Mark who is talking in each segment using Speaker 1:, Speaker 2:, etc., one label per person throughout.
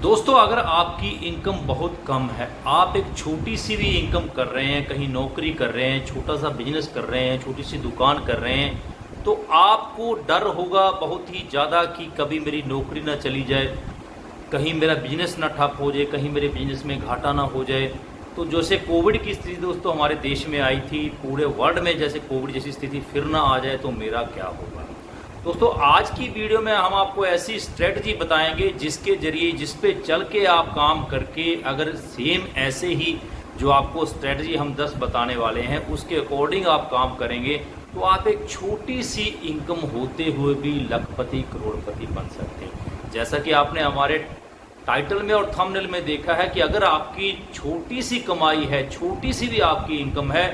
Speaker 1: दोस्तों, अगर आपकी इनकम बहुत कम है, आप एक छोटी सी भी इनकम कर रहे हैं, कहीं नौकरी कर रहे हैं, छोटा सा बिजनेस कर रहे हैं, छोटी सी दुकान कर रहे हैं, तो आपको डर होगा बहुत ही ज़्यादा कि कभी मेरी नौकरी ना चली जाए, कहीं मेरा बिजनेस ना ठप हो जाए, कहीं मेरे बिजनेस में घाटा ना हो जाए। तो जैसे कोविड की स्थिति दोस्तों हमारे देश में आई थी, पूरे वर्ल्ड में जैसे कोविड जैसी स्थिति फिर ना आ जाए तो मेरा क्या होगा। दोस्तों, आज की वीडियो में हम आपको ऐसी स्ट्रेटजी बताएंगे जिसके जरिए, जिस पे चल के आप काम करके, अगर सेम ऐसे ही जो आपको स्ट्रेटजी हम 10 बताने वाले हैं उसके अकॉर्डिंग आप काम करेंगे तो आप एक छोटी सी इनकम होते हुए भी लखपति करोड़पति बन सकते हैं। जैसा कि आपने हमारे टाइटल में और थंबनेल में देखा है कि अगर आपकी छोटी सी कमाई है, छोटी सी भी आपकी इनकम है,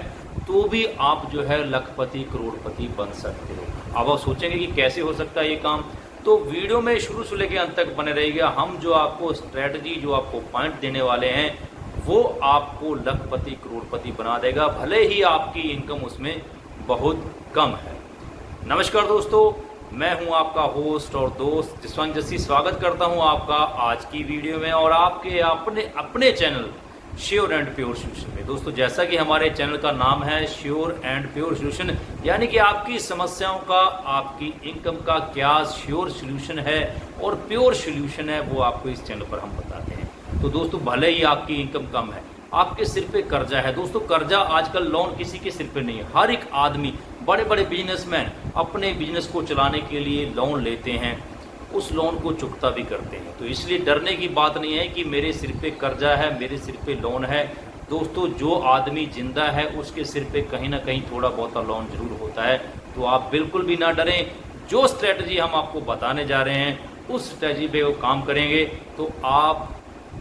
Speaker 1: तो भी आप जो है लखपति करोड़पति बन सकते हो। अब आप सोचेंगे कि कैसे हो सकता है ये काम, तो वीडियो में शुरू से लेकर अंत तक बने रहिएगा। हम जो आपको स्ट्रेटजी, जो आपको पॉइंट देने वाले हैं, वो आपको लखपति करोड़पति बना देगा, भले ही आपकी इनकम उसमें बहुत कम है। नमस्कार दोस्तों, मैं हूं आपका होस्ट और दोस्त जसवंत जस्सी। स्वागत करता हूं आपका आज की वीडियो में और आपके अपने channel sure and pure solution में। दोस्तों, जैसा कि हमारे चैनल का नाम है श्योर एंड प्योर सोल्यूशन, यानी कि आपकी समस्याओं का, आपकी इनकम का क्या श्योर सोल्यूशन है और प्योर सोल्यूशन है, वो आपको इस चैनल पर हम बताते हैं। तो दोस्तों, भले ही आपकी इनकम कम है, आपके सिर पे कर्जा है। दोस्तों, कर्जा आजकल लोन किसी के सिर पे नहीं है। हर एक आदमी, बड़े बड़े बिजनेसमैन अपने बिजनेस को चलाने के लिए लोन लेते हैं, उस लोन को चुकता भी करते हैं। तो इसलिए डरने की बात नहीं है कि मेरे सिर पे कर्जा है, मेरे सिर पे लोन है। दोस्तों, जो आदमी जिंदा है उसके सिर पे कहीं ना कहीं थोड़ा बहुत लोन जरूर होता है। तो आप बिल्कुल भी ना डरें। जो स्ट्रेटजी हम आपको बताने जा रहे हैं उस स्ट्रेटजी पे वो काम करेंगे तो आप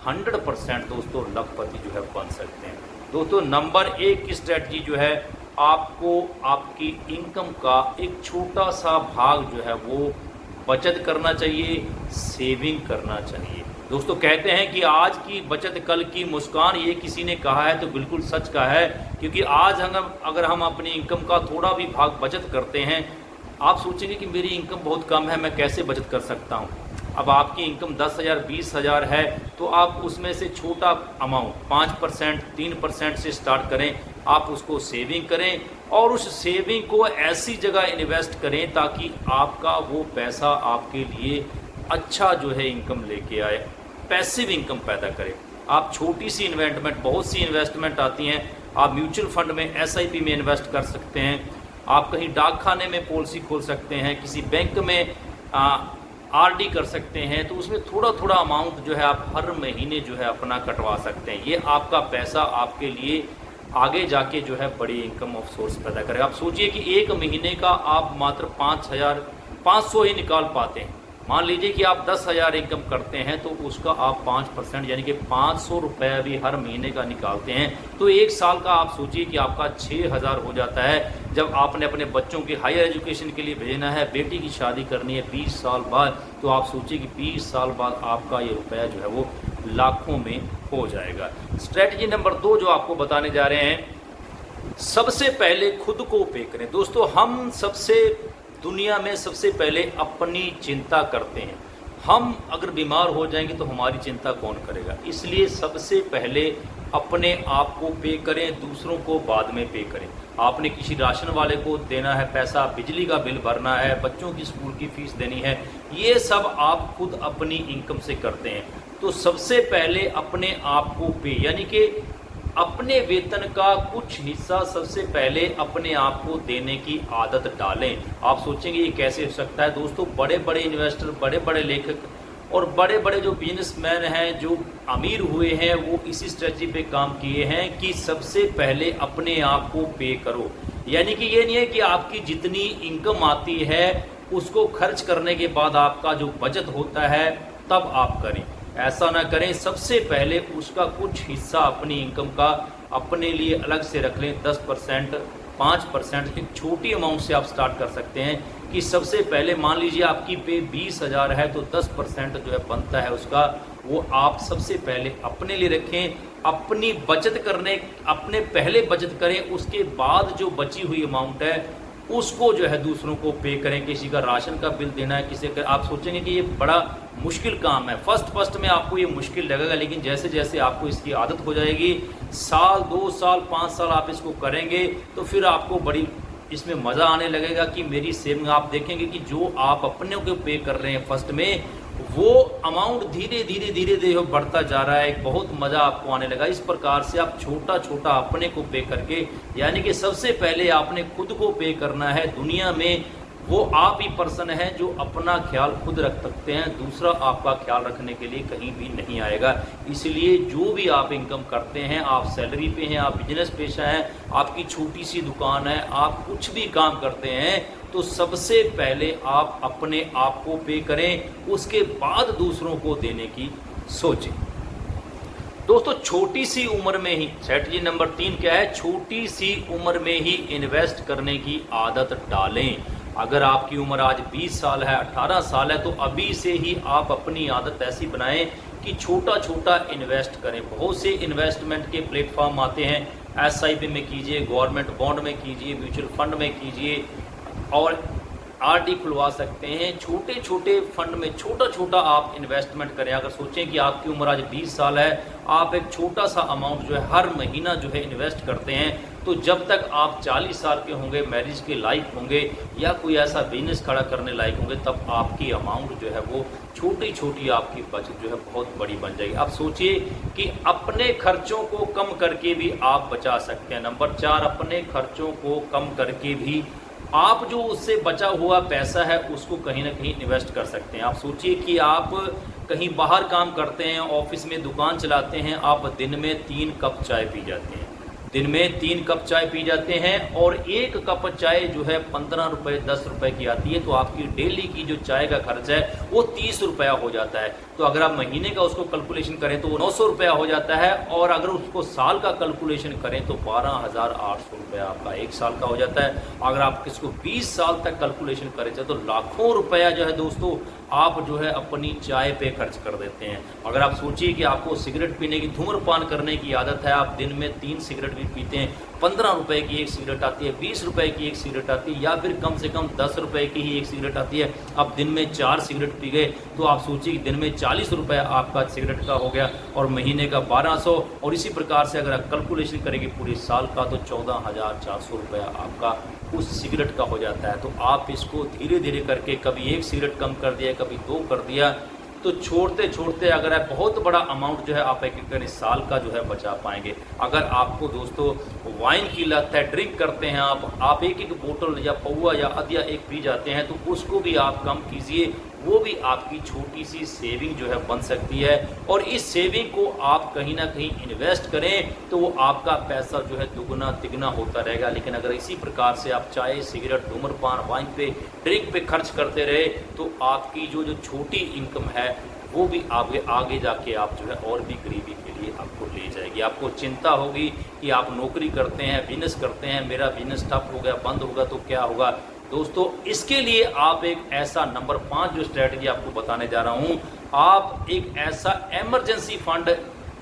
Speaker 1: 100% दोस्तों लखपति जो है बन सकते हैं। दोस्तों, नंबर 1 की स्ट्रेटजी जो है, आपको आपकी इनकम का एक छोटा सा भाग जो है वो बचत करना चाहिए, सेविंग करना चाहिए। दोस्तों, कहते हैं कि आज की बचत कल की मुस्कान, ये किसी ने कहा है तो बिल्कुल सच का है। क्योंकि आज अगर हम अपनी इनकम का थोड़ा भी भाग बचत करते हैं, आप सोचेंगे कि मेरी इनकम बहुत कम है, मैं कैसे बचत कर सकता हूँ। अब आपकी इनकम 10,000 20,000 है तो आप उसमें से छोटा अमाउंट 5%, 3% से स्टार्ट करें। आप उसको सेविंग करें और उस सेविंग को ऐसी जगह इन्वेस्ट करें ताकि आपका वो पैसा आपके लिए अच्छा जो है इनकम लेके आए, पैसिव इनकम पैदा करे। आप छोटी सी इन्वेस्टमेंट, बहुत सी इन्वेस्टमेंट आती हैं, आप म्यूचुअल फंड में, SIP में इन्वेस्ट कर सकते हैं, आप कहीं डाकखाने में पॉलिसी खोल सकते हैं, किसी बैंक में RD कर सकते हैं। तो उसमें थोड़ा थोड़ा अमाउंट जो है आप हर महीने जो है अपना कटवा सकते हैं। ये आपका पैसा आपके लिए आगे जाके जो है बड़ी इनकम ऑफ सोर्स पैदा करेगा। आप सोचिए कि एक महीने का आप मात्र 5,500 ही निकाल पाते हैं। मान लीजिए कि आप 10,000 इनकम करते हैं तो उसका आप 5% यानी कि 500 रुपये भी हर महीने का निकालते हैं तो एक साल का आप सोचिए कि आपका 6,000 हो जाता है। जब आपने अपने बच्चों की हायर एजुकेशन के लिए भेजना है, बेटी की शादी करनी है 20 साल बाद, तो आप सोचिए कि 20 साल बाद आपका ये रुपया जो है वो लाखों में हो जाएगा। स्ट्रेटजी नंबर 2 जो आपको बताने जा रहे हैं, सबसे पहले खुद को पे करें। दोस्तों, हम दुनिया में सबसे पहले अपनी चिंता करते हैं। हम अगर बीमार हो जाएंगे तो हमारी चिंता कौन करेगा। इसलिए सबसे पहले अपने आप को पे करें, दूसरों को बाद में पे करें। आपने किसी राशन वाले को देना है पैसा, बिजली का बिल भरना है, बच्चों की स्कूल की फीस देनी है, ये सब आप खुद अपनी इनकम से करते हैं। तो सबसे पहले अपने आप को पे, यानी कि अपने वेतन का कुछ हिस्सा सबसे पहले अपने आप को देने की आदत डालें। आप सोचेंगे ये कैसे हो सकता है। दोस्तों, बड़े बड़े इन्वेस्टर, बड़े बड़े लेखक और बड़े बड़े जो बिजनेसमैन हैं, जो अमीर हुए हैं, वो इसी स्ट्रेटजी पे काम किए हैं कि सबसे पहले अपने आप को पे करो। यानी कि ये नहीं है कि आपकी जितनी इनकम आती है उसको खर्च करने के बाद आपका जो बचत होता है तब आप करें। ऐसा ना करें। सबसे पहले उसका कुछ हिस्सा अपनी इनकम का अपने लिए अलग से रख लें। 10%, 5%, एक छोटी अमाउंट से आप स्टार्ट कर सकते हैं कि सबसे पहले मान लीजिए आपकी पे 20,000 है तो 10% जो है बनता है उसका, वो आप सबसे पहले अपने लिए रखें। अपनी बचत करने, अपने पहले बचत करें, उसके बाद जो बची हुई अमाउंट है उसको जो है दूसरों को पे करें। किसी का राशन का बिल देना है, किसी का, आप सोचेंगे कि ये बड़ा मुश्किल काम है। फर्स्ट में आपको ये मुश्किल लगेगा, लेकिन जैसे जैसे आपको इसकी आदत हो जाएगी, साल 2 साल 5 साल आप इसको करेंगे तो फिर आपको बड़ी इसमें मज़ा आने लगेगा कि मेरी सेविंग, आप देखेंगे कि जो आप अपने को पे कर रहे हैं फर्स्ट में, वो अमाउंट धीरे धीरे बढ़ता जा रहा है। एक बहुत मज़ा आपको आने लगा। इस प्रकार से आप छोटा छोटा अपने को पे करके, यानी कि सबसे पहले आपने खुद को पे करना है। दुनिया में वो आप ही पर्सन है जो अपना ख्याल खुद रख सकते हैं, दूसरा आपका ख्याल रखने के लिए कहीं भी नहीं आएगा। इसलिए जो भी आप इनकम करते हैं, आप सैलरी पे हैं, आप बिजनेस पेशा हैं, आपकी छोटी सी दुकान है, आप कुछ भी काम करते हैं, तो सबसे पहले आप अपने आप को पे करें, उसके बाद दूसरों को देने की सोचें। दोस्तों, छोटी सी उम्र में ही, स्ट्रेटजी नंबर 3 क्या है? छोटी सी उम्र में ही इन्वेस्ट करने की आदत डालें। अगर आपकी उम्र आज 20 साल है, 18 साल है, तो अभी से ही आप अपनी आदत ऐसी बनाएं कि छोटा छोटा इन्वेस्ट करें। बहुत से इन्वेस्टमेंट के प्लेटफॉर्म आते हैं, SIP में कीजिए, गवर्नमेंट बॉन्ड में कीजिए, म्यूचुअल फंड में कीजिए, और RD खुलवा सकते हैं। छोटे छोटे फंड में छोटा छोटा आप इन्वेस्टमेंट करें। अगर सोचें कि आपकी उम्र आज 20 साल है, आप एक छोटा सा अमाउंट जो है हर महीना जो है इन्वेस्ट करते हैं, तो जब तक आप 40 साल के होंगे, मैरिज के लायक होंगे, या कोई ऐसा बिजनेस खड़ा करने लायक होंगे, तब आपकी अमाउंट जो है वो छोटी छोटी आपकी बचत जो है बहुत बड़ी बन जाएगी। आप सोचिए कि अपने खर्चों को कम करके भी आप बचा सकते हैं। नंबर 4, अपने खर्चों को कम करके भी आप जो उससे बचा हुआ पैसा है उसको कहीं ना कहीं इन्वेस्ट कर सकते हैं। आप सोचिए कि आप कहीं बाहर काम करते हैं, ऑफिस में दुकान चलाते हैं, आप दिन में 3 कप चाय पी जाते हैं, दिन में 3 कप चाय पी जाते हैं, और 1 कप चाय जो है 15 रुपये 10 रुपये की आती है, तो आपकी डेली की जो चाय का खर्च है वो 30 रुपया हो जाता है। तो अगर आप महीने का उसको कैलकुलेशन करें तो वो 900 रुपया हो जाता है, और अगर उसको साल का कैलकुलेशन करें तो 12,800 रुपया आपका 1 साल का हो जाता है। अगर आप इसको 20 साल तक कैलकुलेशन करें तो लाखों रुपया जो है दोस्तों आप जो है अपनी चाय पे खर्च कर देते हैं। अगर आप सोचिए कि आपको सिगरेट पीने की, धूम्रपान करने की आदत है, आप दिन में 3 सिगरेट भी पीते हैं, 15 रुपए की एक सिगरेट आती है, 20 रुपए की एक सिगरेट आती है, या फिर कम से कम 10 रुपए की ही एक सिगरेट आती है, आप दिन में 4 सिगरेट पी गए, तो आप सोचिए कि दिन में 40 रुपया आपका सिगरेट का हो गया, और महीने का 1200, और इसी प्रकार से अगर आप कैलकुलेशन करेंगे पूरे साल का तो 14,400 रुपया आपका उस सिगरेट का हो जाता है। तो आप इसको धीरे धीरे करके कभी 1 सिगरेट कम कर दिया, कभी 2 कर दिया, तो छोड़ते छोड़ते अगर है बहुत बड़ा अमाउंट जो है आप एक साल का जो है बचा पाएंगे। अगर आपको दोस्तों वाइन की लत है, ड्रिंक करते हैं आप एक बोतल या पौवा या अदिया एक पी जाते हैं, तो उसको भी आप कम कीजिए। वो भी आपकी छोटी सी सेविंग जो है बन सकती है, और इस सेविंग को आप कहीं ना कहीं इन्वेस्ट करें तो वो आपका पैसा जो है दुगना तिगना होता रहेगा। लेकिन अगर इसी प्रकार से आप चाय, सिगरेट, धूम्रपान, वाइन पे, ड्रिंक पे खर्च करते रहे तो आपकी जो छोटी इनकम है वो भी आगे जाके आप जो है और भी गरीबी के लिए आपको ले जाएगी। आपको चिंता होगी कि आप नौकरी करते हैं, बिजनेस करते हैं, मेरा बिजनेस ठप हो गया, बंद होगा तो क्या होगा। दोस्तों, इसके लिए आप एक ऐसा नंबर 5 जो स्ट्रैटेजी आपको बताने जा रहा हूं, आप एक ऐसा इमरजेंसी फंड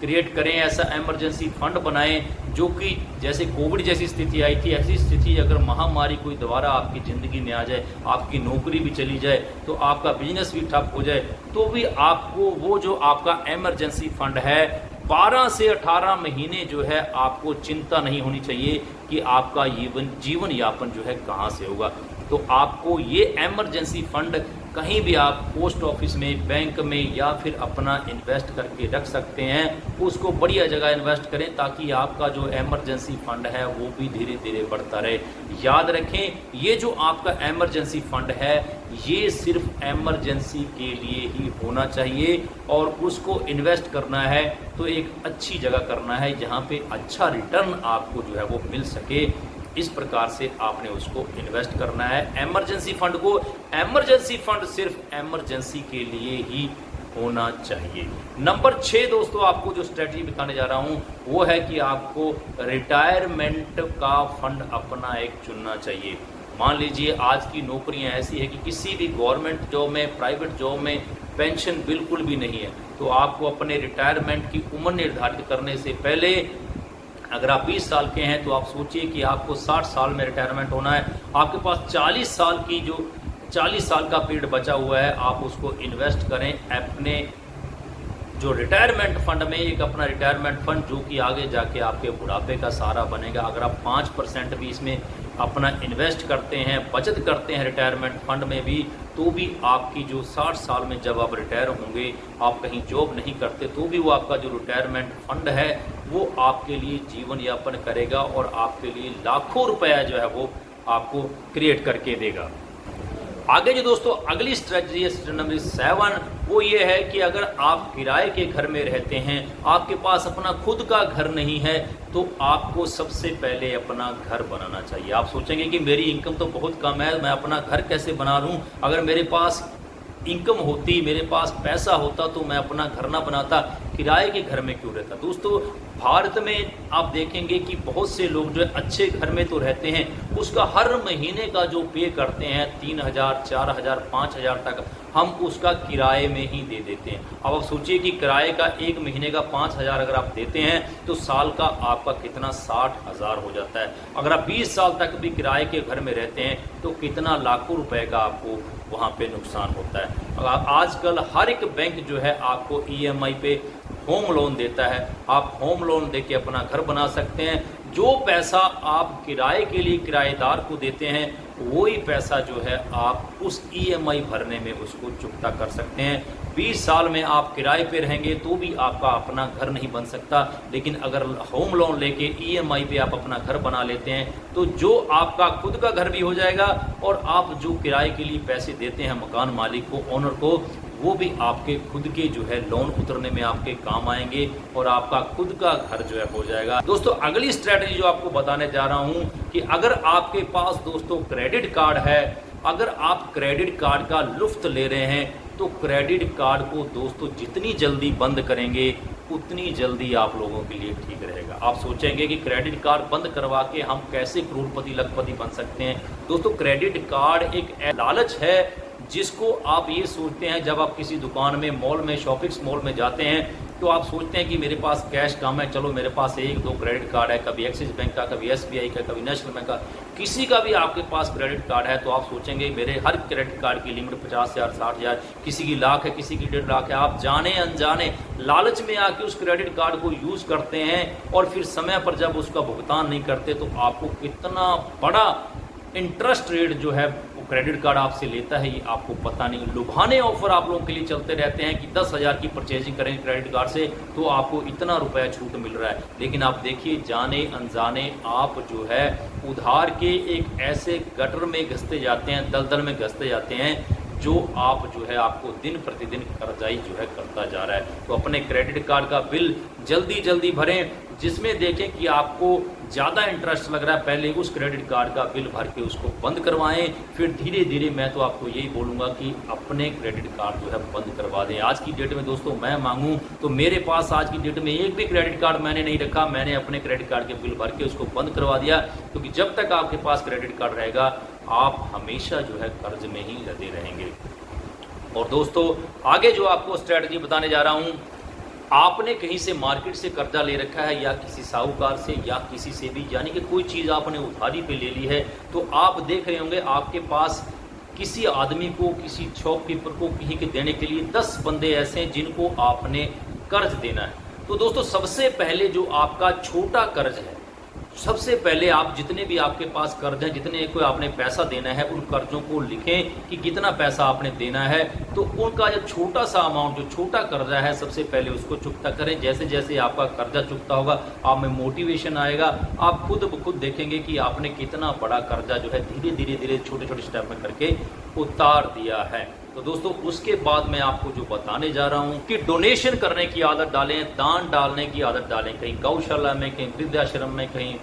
Speaker 1: क्रिएट करें, ऐसा इमरजेंसी फंड बनाएं जो कि जैसे कोविड जैसी स्थिति आई थी, ऐसी स्थिति अगर महामारी कोई दोबारा आपकी ज़िंदगी में आ जाए, आपकी नौकरी भी चली जाए, तो आपका बिजनेस भी ठप हो जाए, तो भी आपको वो जो आपका इमरजेंसी फंड है 12 से 18 महीने जो है आपको चिंता नहीं होनी चाहिए कि आपका जीवन यापन जो है कहाँ से होगा। तो आपको ये इमरजेंसी फंड कहीं भी आप पोस्ट ऑफिस में, बैंक में, या फिर अपना इन्वेस्ट करके रख सकते हैं। उसको बढ़िया जगह इन्वेस्ट करें ताकि आपका जो इमरजेंसी फंड है वो भी धीरे धीरे बढ़ता रहे। याद रखें, ये जो आपका इमरजेंसी फंड है ये सिर्फ इमरजेंसी के लिए ही होना चाहिए, और उसको इन्वेस्ट करना है तो एक अच्छी जगह करना है जहाँ पे अच्छा रिटर्न आपको जो है वो मिल सके। इस प्रकार से आपने उसको इन्वेस्ट करना है इमरजेंसी फंड को। इमरजेंसी फंड सिर्फ इमरजेंसी के लिए ही होना चाहिए। नंबर 6 दोस्तों, आपको जो स्ट्रेटजी बताने जा रहा हूं वो है कि आपको रिटायरमेंट का फंड अपना एक चुनना चाहिए। मान लीजिए आज की नौकरियां ऐसी है कि किसी भी गवर्नमेंट जॉब में, प्राइवेट जॉब में पेंशन बिल्कुल भी नहीं है, तो आपको अपने रिटायरमेंट की उम्र निर्धारित करने से पहले अगर आप 20 साल के हैं तो आप सोचिए कि आपको 60 साल में रिटायरमेंट होना है, आपके पास 40 साल का पीरियड बचा हुआ है, आप उसको इन्वेस्ट करें अपने जो रिटायरमेंट फंड में, एक अपना रिटायरमेंट फंड जो कि आगे जाके आपके बुढ़ापे का सहारा बनेगा। अगर आप 5% भी इसमें अपना इन्वेस्ट करते हैं, बचत करते हैं रिटायरमेंट फंड में भी, तो भी आपकी जो 60 साल में जब आप रिटायर होंगे, आप कहीं जॉब नहीं करते, तो भी वो आपका जो रिटायरमेंट फंड है वो आपके लिए जीवन यापन करेगा और आपके लिए लाखों रुपया जो है वो आपको क्रिएट करके देगा। आगे जो दोस्तों अगली स्ट्रेटजी है, स्ट्रेटजी नंबर 7, वो ये है कि अगर आप किराए के घर में रहते हैं, आपके पास अपना खुद का घर नहीं है, तो आपको सबसे पहले अपना घर बनाना चाहिए। आप सोचेंगे कि मेरी इनकम तो बहुत कम है, मैं अपना घर कैसे बना लूँ? अगर मेरे पास इनकम होती, मेरे पास पैसा होता, तो मैं अपना घर ना बनाता, किराए के घर में क्यों रहता? दोस्तों भारत में आप देखेंगे कि बहुत से लोग जो है अच्छे घर में तो रहते हैं, उसका हर महीने का जो पे करते हैं 3000, 4000, 5000 तक हम उसका किराए में ही दे देते हैं। अब आप सोचिए कि किराए का एक महीने का 5000 अगर आप देते हैं तो साल का आपका कितना 60,000 हो जाता है। अगर आप 20 साल तक भी किराए के घर में रहते हैं तो कितना लाखों रुपए का आपको वहाँ पे नुकसान होता है। अब आजकल हर एक बैंक जो है आपको EMI पे होम लोन देता है, आप होम लोन देके अपना घर बना सकते हैं। जो पैसा आप किराए के लिए किराएदार को देते हैं, वही पैसा जो है आप उस EMI भरने में उसको चुकता कर सकते हैं। 20 साल में आप किराए पे रहेंगे तो भी आपका अपना घर नहीं बन सकता, लेकिन अगर होम लोन लेके EMI पे आप अपना घर बना लेते हैं तो जो आपका खुद का घर भी हो जाएगा और आप जो किराए के लिए पैसे देते हैं मकान मालिक को, ओनर को, वो भी आपके खुद के जो है लोन उतरने में आपके काम आएंगे और आपका खुद का घर जो है हो जाएगा। दोस्तों अगली स्ट्रेटजी जो आपको बताने जा रहा हूं कि अगर आपके पास दोस्तों क्रेडिट कार्ड है, अगर आप क्रेडिट कार्ड का लुफ्त ले रहे हैं, तो क्रेडिट कार्ड को दोस्तों जितनी जल्दी बंद करेंगे उतनी जल्दी आप लोगों के लिए ठीक रहेगा। आप सोचेंगे कि क्रेडिट कार्ड बंद करवा के हम कैसे करोड़पति लखपति बन सकते हैं। दोस्तों क्रेडिट कार्ड एक लालच है जिसको आप ये सोचते हैं, जब आप किसी दुकान में, मॉल में, शॉपिंग मॉल में जाते हैं तो आप सोचते हैं कि मेरे पास कैश कम है, चलो मेरे पास 1-2 क्रेडिट कार्ड है, कभी एक्सिस बैंक का, कभी SBI का, कभी नेशनल बैंक का, किसी का भी आपके पास क्रेडिट कार्ड है तो आप सोचेंगे मेरे हर क्रेडिट कार्ड की लिमिट 50,000, 60,000, किसी की लाख है, किसी की 1.5 लाख है। आप जाने अनजाने लालच में आके उस क्रेडिट कार्ड को यूज करते हैं और फिर समय पर जब उसका भुगतान नहीं करते तो आपको कितना बड़ा इंटरेस्ट रेट जो है क्रेडिट कार्ड आपसे लेता है ये आपको पता नहीं। लुभाने ऑफर आप लोगों के लिए चलते रहते हैं कि 10,000 की परचेजिंग करें क्रेडिट कार्ड से तो आपको इतना रुपया छूट मिल रहा है, लेकिन आप देखिए जाने अनजाने आप जो है उधार के एक ऐसे गटर में घसते जाते हैं, दलदल में घसते जाते हैं जो आप जो है आपको दिन प्रतिदिन कर्जाई जो है करता जा रहा है। तो अपने क्रेडिट कार्ड का बिल जल्दी जल्दी भरें, जिसमें देखें कि आपको ज़्यादा इंटरेस्ट लग रहा है, पहले उस क्रेडिट कार्ड का बिल भर के उसको बंद करवाएं, फिर धीरे धीरे मैं तो आपको यही बोलूँगा कि अपने क्रेडिट कार्ड जो है बंद करवा दें। आज की डेट में दोस्तों मैं मांगूँ तो मेरे पास आज की डेट में एक भी क्रेडिट कार्ड मैंने नहीं रखा, मैंने अपने क्रेडिट कार्ड के बिल भर के उसको बंद करवा दिया, क्योंकि जब तक आपके पास क्रेडिट कार्ड रहेगा आप हमेशा जो है कर्ज में ही लदे रहेंगे। और दोस्तों आगे जो आपको स्ट्रेटजी बताने जा रहा हूँ, आपने कहीं से मार्केट से कर्जा ले रखा है या किसी साहूकार से या किसी से भी, यानी कि कोई चीज़ आपने उधारी पे ले ली है, तो आप देख रहे होंगे आपके पास किसी आदमी को, किसी शॉपकीपर को कहीं के देने के लिए 10 बंदे ऐसे हैं जिनको आपने कर्ज देना है। तो दोस्तों सबसे पहले जो आपका छोटा कर्ज है, सबसे पहले आप जितने भी आपके पास कर्ज हैं, जितने को आपने पैसा देना है, उन कर्जों को लिखें कि कितना पैसा आपने देना है। तो उनका जो छोटा सा अमाउंट, जो छोटा कर्जा है, सबसे पहले उसको चुकता करें। जैसे जैसे आपका कर्जा चुकता होगा आप में मोटिवेशन आएगा, आप खुद ब खुद देखेंगे कि आपने कितना बड़ा कर्जा जो है धीरे धीरे धीरे छोटे छोटे स्टेप में करके उतार दिया है। तो दोस्तों उसके बाद मैं आपको जो बताने जा रहा हूं कि डोनेशन करने की आदत डालें, दान डालने की आदत डालें, कहीं गौशाला में, कहीं वृद्धाश्रम में, कहीं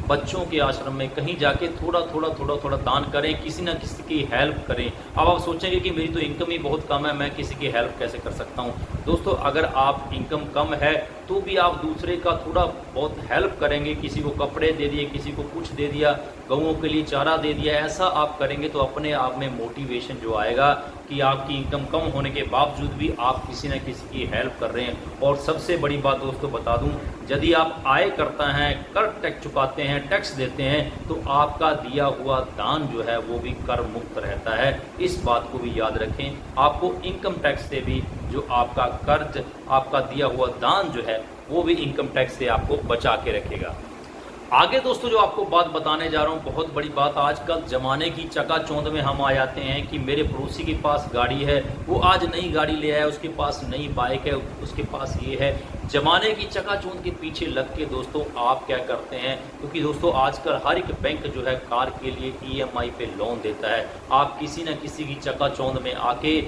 Speaker 1: बच्चों के आश्रम में, कहीं जाके थोड़ा थोड़ा दान करें, किसी ना किसी की हेल्प करें। अब आप सोचेंगे कि मेरी तो इनकम ही बहुत कम है, मैं किसी की हेल्प कैसे कर सकता हूं। दोस्तों अगर आप इनकम कम है तो भी आप दूसरे का थोड़ा बहुत हेल्प करेंगे, किसी को कपड़े दे दिए, किसी को कुछ दे दिया, गऊओं के लिए चारा दे दिया, ऐसा आप करेंगे तो अपने आप में मोटिवेशन जो आएगा कि आपकी इनकम कम होने के बावजूद भी आप किसी न किसी की हेल्प कर रहे हैं। और सबसे बड़ी बात दोस्तों बता दूं, यदि आप आय करता हैं, कर टैक्स चुकाते हैं, टैक्स देते हैं, तो आपका दिया हुआ दान जो है वो भी कर मुक्त रहता है। इस बात को भी याद रखें। आपको इनकम टैक्स से भी जो आपका कर्ज, आपका दिया हुआ दान जो है वो भी इनकम टैक्स से आपको बचा के रखेगा। आगे दोस्तों जो आपको बात बताने जा रहा हूँ, बहुत बड़ी बात। आजकल जमाने की चकाचौंध में हम आ जाते हैं कि मेरे पड़ोसी के पास गाड़ी है, वो आज नई गाड़ी ले आया, उसके पास नई बाइक है, उसके पास ये है। जमाने की चकाचौंध के पीछे लग के दोस्तों आप क्या करते हैं, क्योंकि दोस्तों आजकल हर एक बैंक जो है कार के लिए EMI पे लोन देता है। आप किसी न किसी की चकाचौंध में आके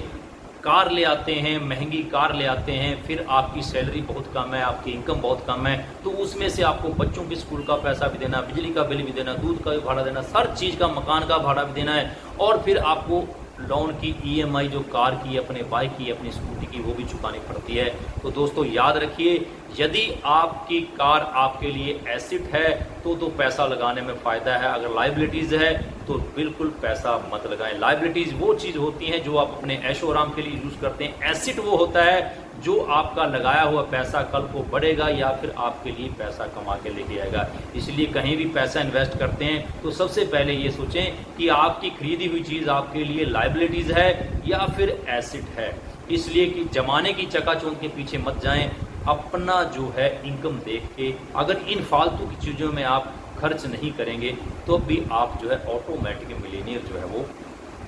Speaker 1: कार ले आते हैं, महंगी कार ले आते हैं, फिर आपकी सैलरी बहुत कम है, आपकी इनकम बहुत कम है, तो उसमें से आपको बच्चों के स्कूल का पैसा भी देना, बिजली का बिल भी देना, दूध का भी भाड़ा देना, हर चीज़ का, मकान का भाड़ा भी देना है, और फिर आपको लोन की EMI जो कार की, अपने बाइक की, अपनी स्कूटी की, वो भी चुकानी पड़ती है। तो दोस्तों याद रखिए, यदि आपकी कार आपके लिए एसेट है तो पैसा लगाने में फ़ायदा है। अगर लाइबिलिटीज़ है तो बिल्कुल पैसा मत लगाएं। लाइबिलिटीज़ वो चीज़ होती हैं जो आप अपने ऐशो आराम के लिए यूज़ करते हैं। एसेट वो होता है जो आपका लगाया हुआ पैसा कल को बढ़ेगा या फिर आपके लिए पैसा कमा के लेके आएगा। इसलिए कहीं भी पैसा इन्वेस्ट करते हैं तो सबसे पहले ये सोचें कि आपकी खरीदी हुई चीज़ आपके लिए लाइबिलिटीज़ है या फिर एसेट है। इसलिए कि जमाने की चकाचौंध के पीछे मत जाएं। अपना जो है इनकम देख के, अगर इन फालतू की चीज़ों में आप खर्च नहीं करेंगे तो भी आप जो है ऑटोमेटिक मिलीनियर जो है वो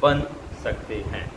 Speaker 1: बन सकते हैं।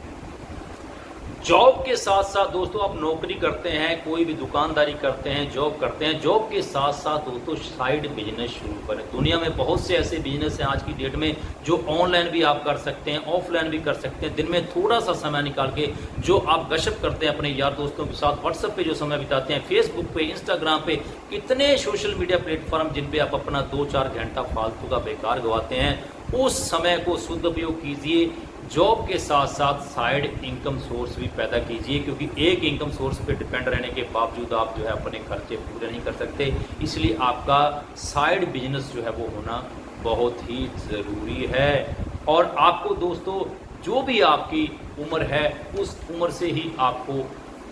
Speaker 1: जॉब के साथ साथ दोस्तों आप नौकरी करते हैं, कोई भी दुकानदारी करते हैं, जॉब करते हैं, जॉब के साथ साथ दोस्तों साइड बिजनेस शुरू करें। दुनिया में बहुत से ऐसे बिजनेस हैं आज की डेट में जो ऑनलाइन भी आप कर सकते हैं, ऑफलाइन भी कर सकते हैं। दिन में थोड़ा सा समय निकाल के जो आप गशप करते हैं अपने यार दोस्तों के साथ, व्हाट्सएप पे जो समय बिताते हैं, फेसबुक पे, इंस्टाग्राम पे, कितने सोशल मीडिया प्लेटफॉर्म जिन पे आप अपना 2-4 घंटा फालतू का बेकार गवाते हैं, उस समय को सदुपयोग कीजिए। जॉब के साथ साथ साइड इनकम सोर्स भी पैदा कीजिए, क्योंकि एक इनकम सोर्स पे डिपेंड रहने के बावजूद आप जो है अपने खर्चे पूरे नहीं कर सकते। इसलिए आपका साइड बिजनेस जो है वो होना बहुत ही ज़रूरी है। और आपको दोस्तों जो भी आपकी उम्र है उस उम्र से ही आपको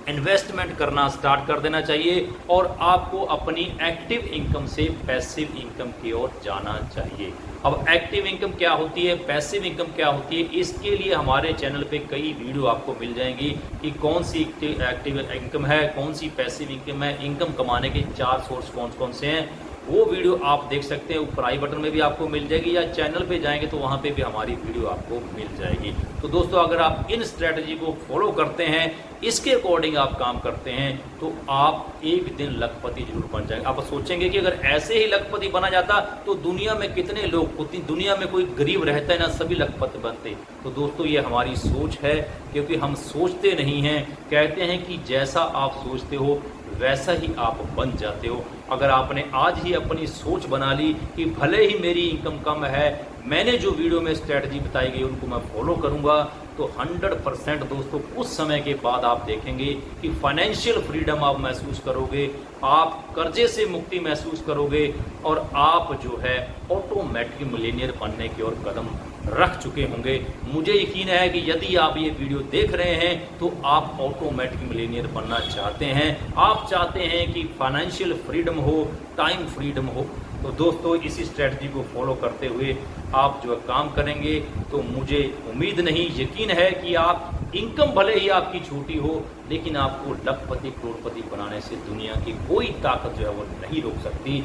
Speaker 1: इन्वेस्टमेंट करना स्टार्ट कर देना चाहिए और आपको अपनी एक्टिव इनकम से पैसिव इनकम की ओर जाना चाहिए। अब एक्टिव इनकम क्या होती है, पैसिव इनकम क्या होती है, इसके लिए हमारे चैनल पे कई वीडियो आपको मिल जाएंगी कि कौन सी एक्टिव इनकम है, कौन सी पैसिव इनकम है, इनकम कमाने के 4 सोर्स कौन कौन से हैं। वो वीडियो आप देख सकते हैं, ऊपर आई बटन में भी आपको मिल जाएगी, या चैनल पे जाएंगे तो वहाँ पे भी हमारी वीडियो आपको मिल जाएगी। तो दोस्तों अगर आप इन स्ट्रेटजी को फॉलो करते हैं, इसके अकॉर्डिंग आप काम करते हैं, तो आप एक दिन लखपति जरूर बन जाएंगे। आप सोचेंगे कि अगर ऐसे ही लखपति बना जाता तो दुनिया में कितने लोग, दुनिया में कोई गरीब रहता है ना, सभी लखपति बनते। तो दोस्तों ये हमारी सोच है, क्योंकि हम सोचते नहीं हैं। कहते हैं कि जैसा आप सोचते हो वैसा ही आप बन जाते हो। अगर आपने आज ही अपनी सोच बना ली कि भले ही मेरी इनकम कम है, मैंने जो वीडियो में स्ट्रेटजी बताई गई उनको मैं फॉलो करूंगा, तो 100% दोस्तों उस समय के बाद आप देखेंगे कि फाइनेंशियल फ्रीडम आप महसूस करोगे, आप कर्जे से मुक्ति महसूस करोगे और आप जो है ऑटोमेटिक मिलेनियर बनने की ओर कदम रख चुके होंगे। मुझे यकीन है कि यदि आप ये वीडियो देख रहे हैं तो आप ऑटोमेटिक मिलेनियर बनना चाहते हैं। आप चाहते हैं कि फाइनेंशियल फ्रीडम हो, टाइम फ्रीडम हो। तो दोस्तों इसी स्ट्रेटजी को फॉलो करते हुए आप जो काम करेंगे तो मुझे उम्मीद नहीं, यकीन है कि आप इनकम भले ही आपकी छोटी हो, लेकिन आपको लखपति करोड़पति बनाने से दुनिया की कोई ताकत जो है वो नहीं रोक सकती।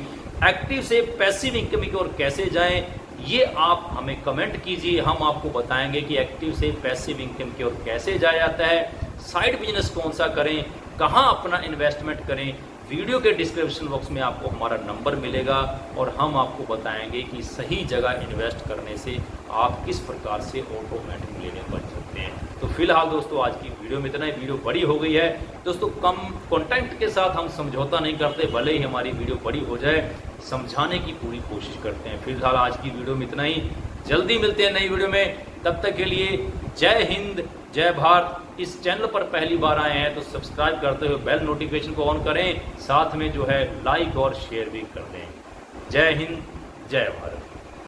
Speaker 1: एक्टिव से पैसिव इनकम की ओर कैसे जाएं, ये आप हमें कमेंट कीजिए, हम आपको बताएंगे कि एक्टिव से पैसिव इनकम की ओर कैसे जाया जाता है, साइड बिजनेस कौन सा करें, कहाँ अपना इन्वेस्टमेंट करें। वीडियो के डिस्क्रिप्शन बॉक्स में आपको हमारा नंबर मिलेगा और हम आपको बताएंगे कि सही जगह इन्वेस्ट करने से आप किस प्रकार से ऑटोमेटिक मिलियनेयर बन सकते हैं। तो फिलहाल दोस्तों आज की वीडियो में इतना ही। वीडियो बड़ी हो गई है दोस्तों, कम कंटेंट के साथ हम समझौता नहीं करते, भले ही हमारी वीडियो बड़ी हो जाए, समझाने की पूरी कोशिश करते हैं। फिलहाल आज की वीडियो में इतना ही, जल्दी मिलते हैं नई वीडियो में। तब तक के लिए जय हिंद, जय भारत। इस चैनल पर पहली बार आए हैं तो सब्सक्राइब करते हुए बेल नोटिफिकेशन को ऑन करें, साथ में जो है लाइक और शेयर भी कर दें। जय हिंद, जय भारत।